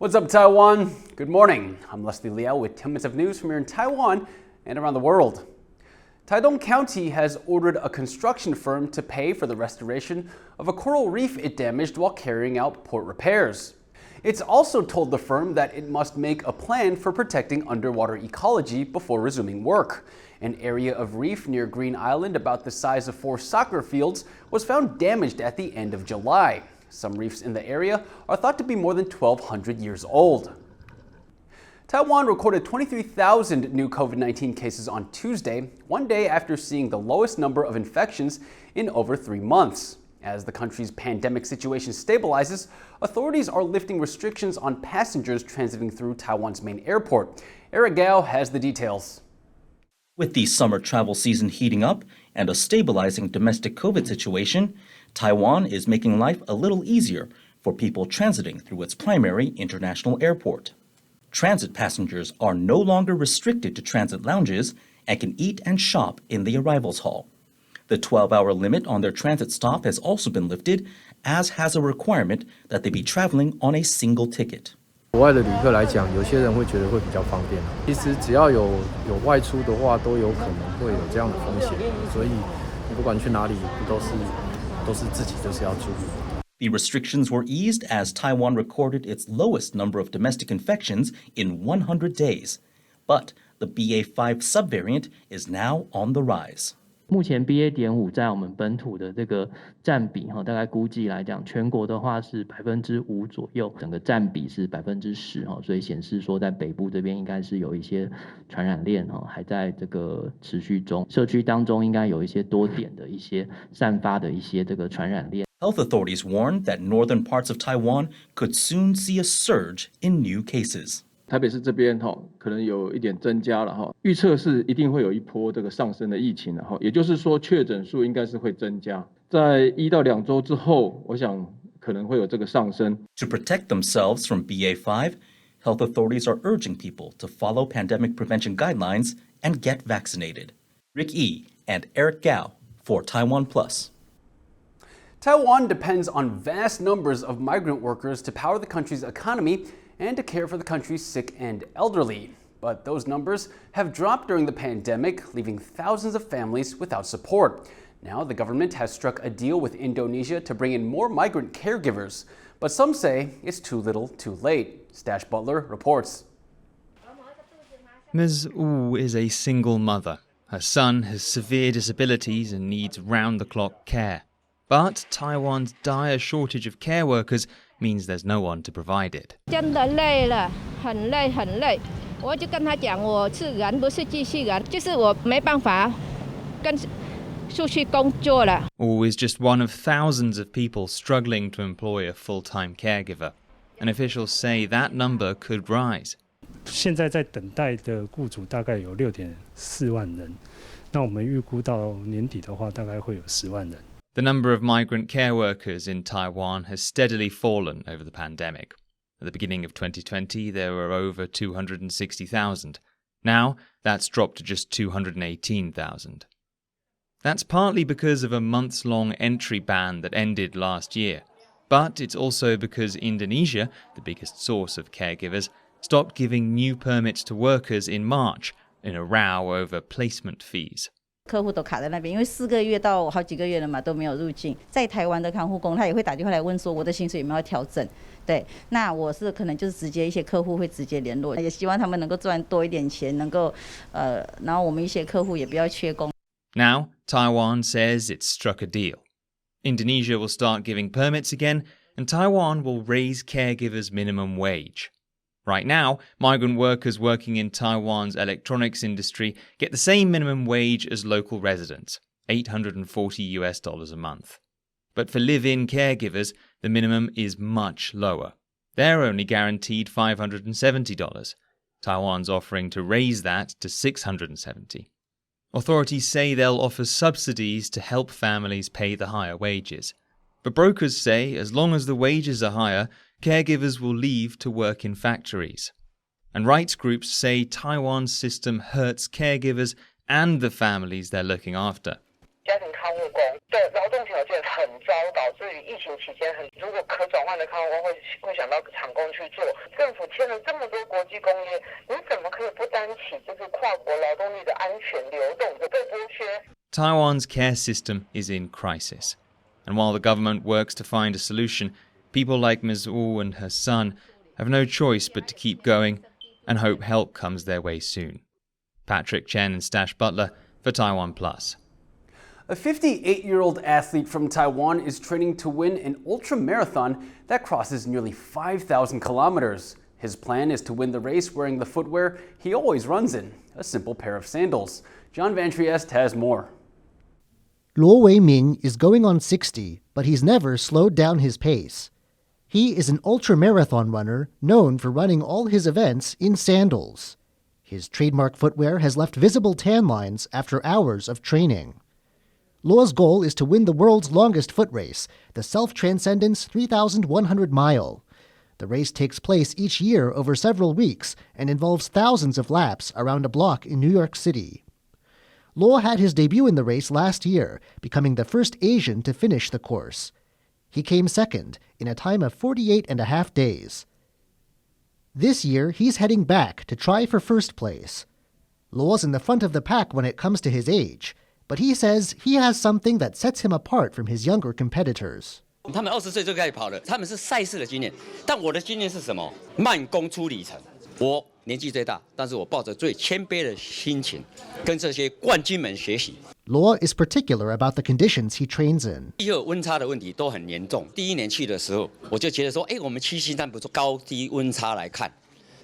What's up, Taiwan? Good morning. I'm Liao with 10 minutes of news from here in Taiwan and around the world. Taidong County has ordered a construction firm to pay for the restoration of a coral reef it damaged while carrying out port repairs. It's also told the firm that it must make a plan for protecting underwater ecology before resuming work. An area of reef near Green Island about the size of 4 soccer fields was found damaged at the end of July. Some reefs in the area are thought to be more than 1,200 years old. Taiwan recorded 23,000 new COVID-19 cases on Tuesday, one day after seeing the lowest number of infections in over 3 months. As the country's pandemic situation stabilizes, authorities are lifting restrictions on passengers transiting through Taiwan's main airport. Liao has the details. With the summer travel season heating up and a stabilizing domestic COVID situation, Taiwan is making life a little easier for people transiting through its primary international airport. Transit passengers are no longer restricted to transit lounges and can eat and shop in the arrivals hall. The 12-hour limit on their transit stop has also been lifted, as has a requirement that they be traveling on a single ticket. 国外的旅客来讲，有些人会觉得会比较方便。其实只要有外出的话，都有可能会有这样的风险，所以你不管去哪里，都是自己就是要注意。The restrictions were eased as Taiwan recorded its lowest number of domestic infections in 100 days. But the BA.5 subvariant is now on the rise. 目前 BA.5 在我们本土的这个占比大概估计来讲，全国的话是5%左右，整个占比是10%所以显示说在北部这边应该是有一些传染链还在这个持续中，社区当中应该有一些多点的一些散发的一些这个传染链。Health authorities warned that northern parts of Taiwan could soon see a surge in new cases. 台北市这边可能有一点增加了预测是一定会有一波这个上升的疫情也就是说确诊数应该是会增加，在1到2周之后，我想可能会有这个上升。To protect themselves from BA.5, health authorities are urging people to follow pandemic prevention guidelines and get vaccinated. Rick Yi and Eric Gao for TaiwanPlus. Taiwan depends on vast numbers of migrant workers to power the country's economy and to care for the country's sick and elderly. But those numbers have dropped during the pandemic, leaving thousands of families without support. Now, the government has struck a deal with Indonesia to bring in more migrant caregivers. But some say it's too little, too late. Stash Butler reports. Ms. Wu is a single mother. Her son has severe disabilities and needs round-the-clock care. But Taiwan's dire shortage of care workers means there's no one to provide it. 真的累了，很累很累。我就跟他讲，我是人不是机器人，就是我没办法跟出去工作了。Wu is just one of thousands of people struggling to employ a full-time caregiver. And officials say that number could rise. 现在在等待的雇主大概有6.4万人，那我们预估到年底的话，大概会有10万人。The number of migrant care workers in Taiwan has steadily fallen over the pandemic. At the beginning of 2020, there were over 260,000. Now, that's dropped to just 218,000. That's partly because of a months-long entry ban that ended last year. But it's also because Indonesia, the biggest source of caregivers, stopped giving new permits to workers in March in a row over placement fees. 客户都卡在那边，因为4个月到好几个月了嘛，都没有入境。在台湾的看护工，他也会打电话来问说，我的薪水有没有调整？对，那我是可能就是直接一些客户会直接联络，也希望他们能够赚多一点钱，能够然后我们一些客户也不要缺工。Now, Taiwan says it's struck a deal. Indonesia will start giving permits again, and Taiwan will raise caregivers' minimum wage. Right now, migrant workers working in Taiwan's electronics industry get the same minimum wage as local residents, $840 a month. But for live-in caregivers, the minimum is much lower. They're only guaranteed $570. Taiwan's offering to raise that to $670. Authorities say they'll offer subsidies to help families pay the higher wages. But brokers say as long as the wages are higher, caregivers will leave to work in factories. And rights groups say Taiwan's system hurts caregivers and the families they're looking after. 家庭看护工的劳动条件很糟，导致于疫情期间如果可转换的看护工会想到厂工去做。政府签了这么多国际公约，你怎么可以不担起就是跨国劳动力的安全流动的被剥削？ Taiwan's care system is in crisis. And while the government works to find a solution, people like Ms. Wu and her son have no choice but to keep going and hope help comes their way soon. Patrick Chen and Stash Butler for TaiwanPlus. A 58-year-old athlete from Taiwan is training to win an ultra-marathon that crosses nearly 5,000 kilometers. His plan is to win the race wearing the footwear he always runs in, a simple pair of sandals. John Van Trieste has more. Luo Weiming is going on 60, but he's never slowed down his pace. He is an ultra-marathon runner known for running all his events in sandals. His trademark footwear has left visible tan lines after hours of training. Luo's goal is to win the world's longest foot race, the Self-Transcendence 3,100 mile. The race takes place each year over several weeks and involves thousands of laps around a block in New York City. Luo had his debut in the race last year, becoming the first Asian to finish the course. He came second in a time of 48.5 days. This year, he's heading back to try for first place. Luo's in the front of the pack when it comes to his age, but he says he has something that sets him apart from his younger competitors. 他们20岁就开始跑了，他们是赛事的经验，但我的经验是什么？慢工出里程。我年纪最大，但是我抱着最谦卑的心情，跟这些冠军们学习。Luo is particular about the conditions he trains in. 气候温差的问题都很严重。第一年去的时候，我就觉得说，我们去西山不是高低温差来看。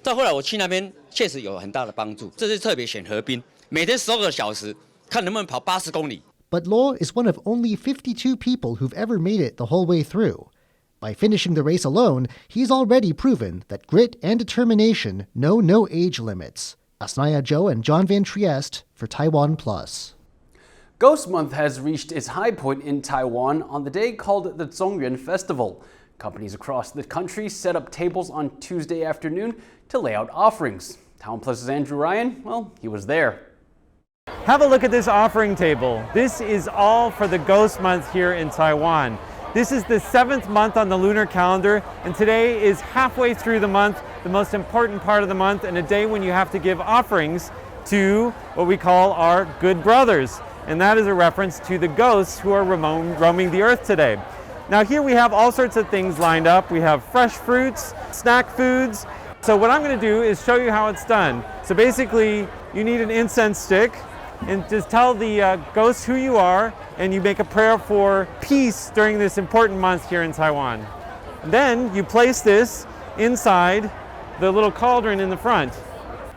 到后来我去那边，确实有很大的帮助。这是特别选河滨，每天12个小时，看能不能跑80公里。But Luo is one of only 52 people who've ever made it the whole way through. By finishing the race alone, he's already proven that grit and determination know no age limits. Asnaya Zhou and John Van Trieste for TaiwanPlus. Ghost Month has reached its high point in Taiwan on the day called the Zongyuan Festival. Companies across the country set up tables on Tuesday afternoon to lay out offerings. TaiwanPlus's Andrew Ryan, well, he was there. Have a look at this offering table. This is all for the Ghost Month here in Taiwan. This is the 7th month on the lunar calendar, and today is halfway through the month, the most important part of the month, and a day when you have to give offerings to what we call our good brothers. And that is a reference to the ghosts who are roaming the earth today. Now here we have all sorts of things lined up. We have fresh fruits, snack foods. So what I'm going to do is show you how it's done. So basically, you need an incense stick, and just tell the ghosts who you are, and you make a prayer for peace during this important month here in Taiwan. Then you place this inside the little cauldron in the front.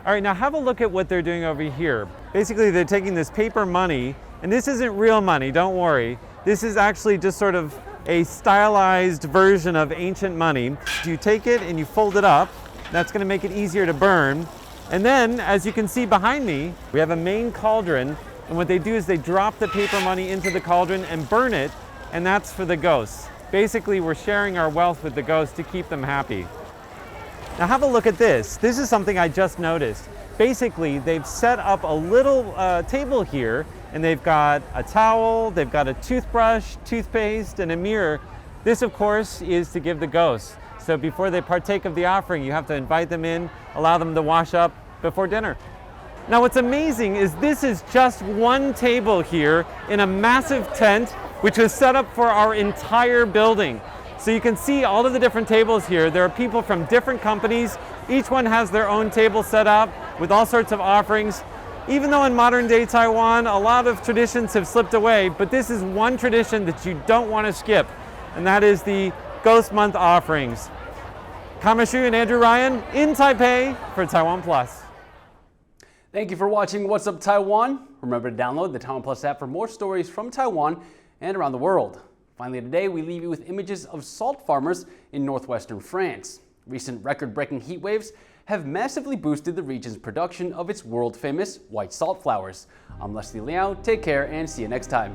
All right, now have a look at what they're doing over here. Basically, they're taking this paper money, and this isn't real money, don't worry. This is actually just sort of a stylized version of ancient money. You take it and you fold it up. That's going to make it easier to burn. And then, as you can see behind me, we have a main cauldron, and what they do is they drop the paper money into the cauldron and burn it, and that's for the ghosts. Basically, we're sharing our wealth with the ghosts to keep them happy. Now have a look at this. This is something I just noticed. Basically, they've set up a little table here, and they've got a towel, they've got a toothbrush, toothpaste, and a mirror. This, of course, is to give the ghosts. So before they partake of the offering, you have to invite them in, allow them to wash up before dinner. Now what's amazing is this is just one table here in a massive tent, which was set up for our entire building. So you can see all of the different tables here. There are people from different companies. Each one has their own table set up with all sorts of offerings. Even though in modern day Taiwan, a lot of traditions have slipped away, but this is one tradition that you don't want to skip, and that is the Ghost Month offerings. Kamashu and Andrew Ryan in Taipei for TaiwanPlus. Thank you for watching What's Up Taiwan. Remember to download the TaiwanPlus app for more stories from Taiwan and around the world. Finally today, we leave you with images of salt farmers in northwestern France. Recent record-breaking heat waves have massively boosted the region's production of its world-famous white salt flowers. I'm Liao. Take care and see you next time.